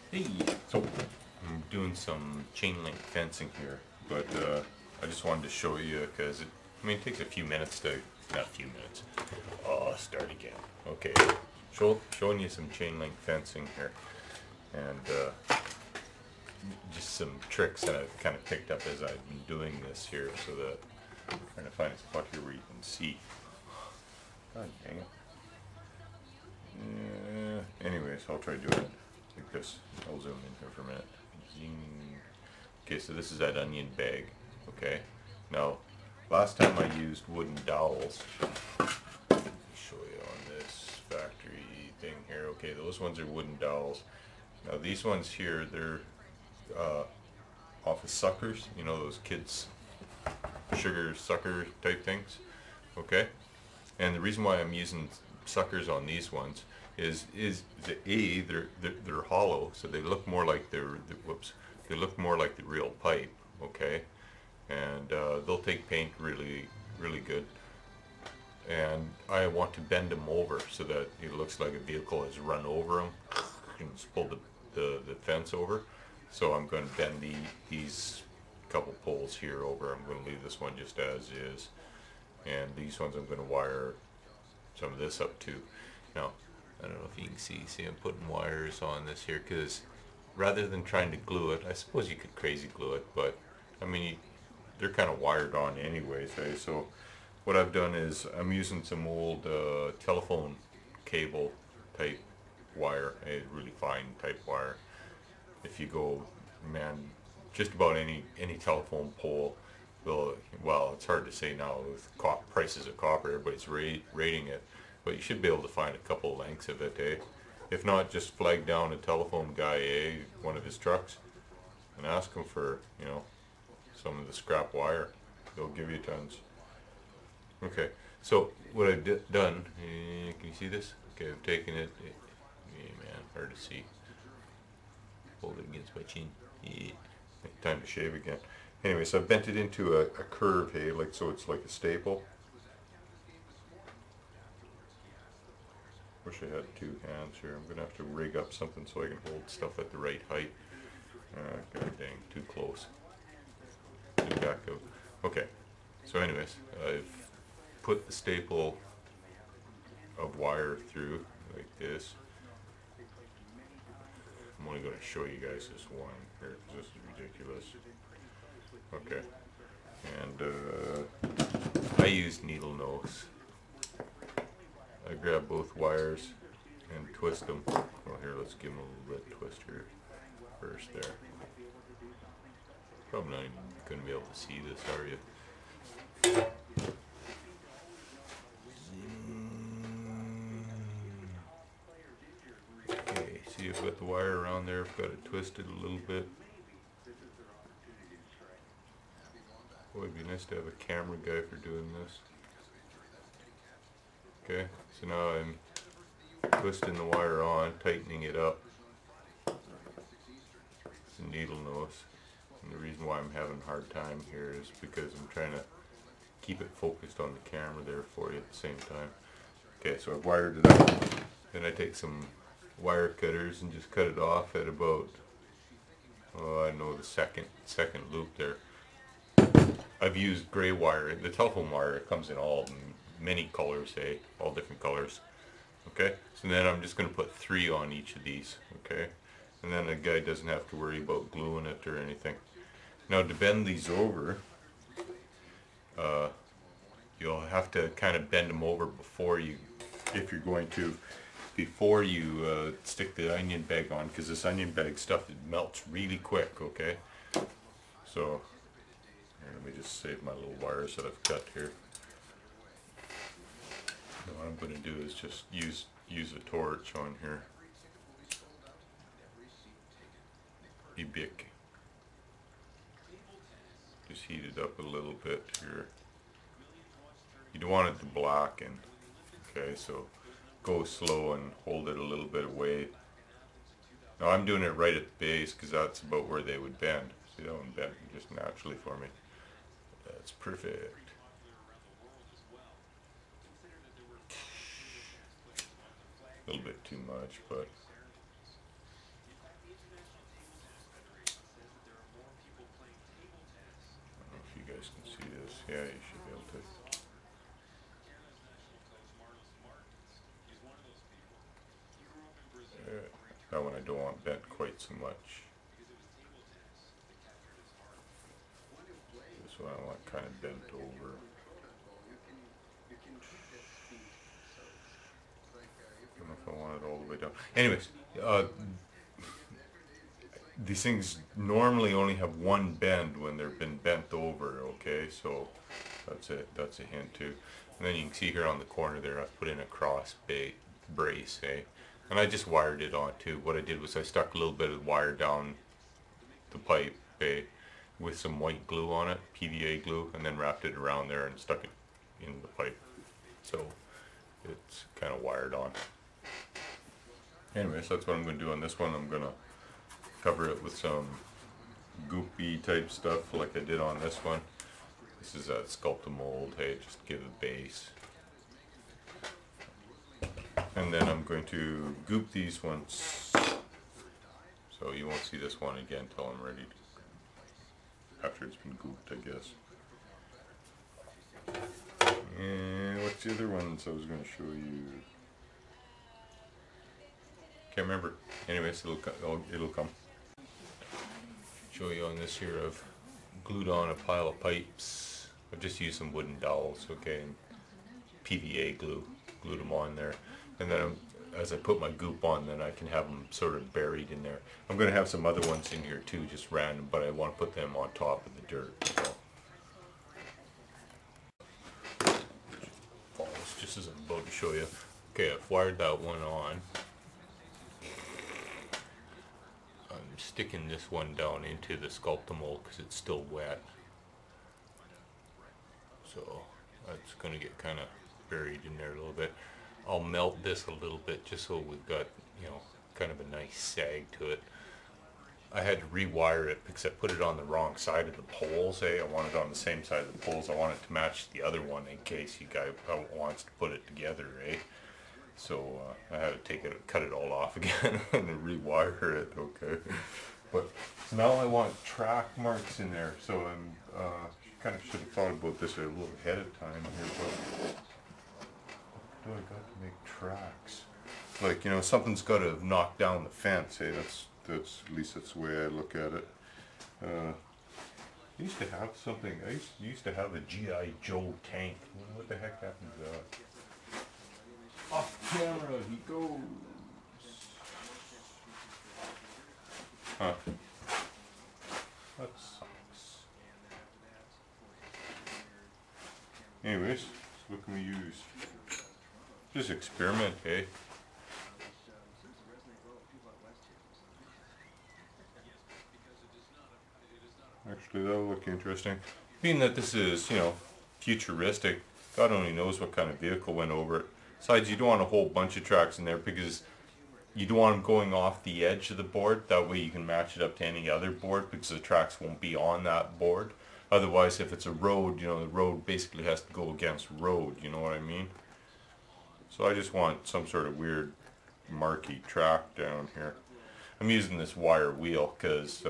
Hey, so I'm doing some chain link fencing here, but I just wanted to show you because it takes a few minutes to, not a few minutes. Oh, start again. Okay, showing you some chain link fencing here, and just some tricks that I've kind of picked up as I've been doing this here, so that I'm trying to find a spot here where you can see. God dang it. Anyways, I'll try doing it like this. I'll zoom in here for a minute. Zing. Okay, so this is that onion bag. Okay. Now, last time I used wooden dowels. Let me show you on this factory thing here. Okay, those ones are wooden dowels. Now these ones here, they're off of suckers. You know those kids sugar sucker type things. Okay. And the reason why I'm using suckers on these ones is that they're hollow, so they look more like they look more like the real pipe, okay, and they'll take paint really good. And I want to bend them over so that it looks like a vehicle has run over them and just pulled the fence over. So I'm going to bend these couple poles here over. I'm going to leave this one just as is, and these ones I'm going to wire some of this up too. Now, I don't know if you can see I'm putting wires on this here because rather than trying to glue it, I suppose you could crazy glue it, but I mean, they're kind of wired on anyways, eh? So what I've done is I'm using some old telephone cable type wire, a really fine type wire. If you go, man, just about any telephone pole will, well, it's hard to say now with prices of copper, everybody's rating it, but you should be able to find a couple lengths of it, eh? If not, just flag down a telephone guy, eh, one of his trucks, and ask him for, some of the scrap wire. They'll give you tons. Okay, so what I've done, can you see this? Okay, I've taken it, man, hard to see. Hold it against my chin. Yeah. Time to shave again. Anyway, so I've bent it into a curve, hey, like so it's like a staple. Wish I had two hands here. I'm gonna have to rig up something so I can hold stuff at the right height. God dang, too close. Get it back out. Okay, so anyways, I've put the staple of wire through like this. I'm only going to show you guys this one here because this is ridiculous. Okay, and I used needle nose. I grab both wires and twist them. Well, here, let's give them a little bit of twist here first there. Probably not even going to be able to see this, are you? Okay, see, I've got the wire around there. I've got it twisted a little bit. Boy, it'd be nice to have a camera guy for doing this. Okay, so now I'm twisting the wire on, tightening it up. It's a needle nose. And the reason why I'm having a hard time here is because I'm trying to keep it focused on the camera there for you at the same time. Okay, so I've wired it up. Then I take some wire cutters and just cut it off at about, oh, I know the second loop there. I've used gray wire. The telephone wire comes in all many colors, all different colors. Okay, so then I'm just going to put 3 on each of these. Okay, and then the guy doesn't have to worry about gluing it or anything. Now to bend these over, you'll have to kind of bend them over before you, if you're going to, before you stick the onion bag on, because this onion bag stuff, it melts really quick. Okay, so here, let me just save my little wires that I've cut here. And what I'm going to do is just use a torch on here. Be big. Just heat it up a little bit here. You don't want it to blacken. Okay, so go slow and hold it a little bit away. Now I'm doing it right at the base because that's about where they would bend. See, that one bent just naturally for me. That's perfect. A little bit too much, but Yeah, you should be able to. That one I don't want bent quite so much. This one I want kind of bent over. I don't know if I want it all the way down. Anyways, these things normally only have one bend when they've been bent over, okay? So that's it. That's a hint too. And then you can see here on the corner there, I've put in a cross brace, eh? And I just wired it on too. What I did was I stuck a little bit of wire down the pipe, eh, with some white glue on it, PVA glue, and then wrapped it around there and stuck it in the pipe. So it's kind of wired on. Anyways, that's what I'm going to do on this one. I'm going to cover it with some goopy type stuff like I did on this one. This is a sculpt a mold, hey, just give a base. And then I'm going to goop these ones, so you won't see this one again until I'm ready to, after it's been gooped, I guess. And what's the other ones I was going to show you? Can't remember. Anyways, it'll come. Show you on this here, I've glued on a pile of pipes. I've just used some wooden dowels, okay, and PVA glue, glued them on there. And then as I put my goop on, then I can have them sort of buried in there. I'm going to have some other ones in here too, just random, but I want to put them on top of the dirt. So. Falls just as I'm about to show you. Okay, I've wired that one on. I'm sticking this one down into the sculpt a mold because it's still wet. So that's going to get kind of buried in there a little bit. I'll melt this a little bit just so we've got, you know, kind of a nice sag to it. I had to rewire it because I put it on the wrong side of the poles, eh? I want it on the same side of the poles. I want it to match the other one in case you guy wants to put it together, eh? So I had to cut it all off again and rewire it, okay? But now I want track marks in there, so I'm kind of should have thought about this a little ahead of time here, but I got to make tracks. Like, you know, something's got to knock down the fence. Hey, that's at least that's the way I look at it. I used to have something. I used to have a GI Joe tank. What the heck happened to that? Off camera he goes. Huh. That sucks. Anyways, what can we use? Just experiment, eh? Actually, that'll look interesting. Being that this is, you know, futuristic, God only knows what kind of vehicle went over it. Besides, you don't want a whole bunch of tracks in there because you don't want them going off the edge of the board. That way you can match it up to any other board because the tracks won't be on that board. Otherwise, if it's a road, you know, the road basically has to go against road, you know what I mean? So I just want some sort of weird marquee track down here. I'm using this wire wheel because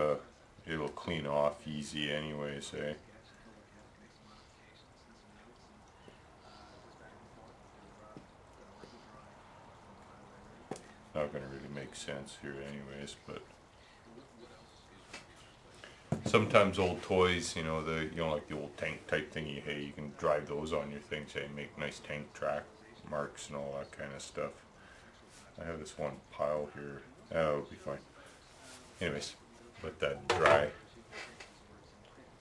it'll clean off easy anyways, eh? Not going to really make sense here anyways, but sometimes old toys, you know, like the old tank type thingy, hey, you can drive those on your things, hey, make nice tank track marks and all that kind of stuff. I have this one pile here. Oh, it'll be fine. Anyways, let that dry.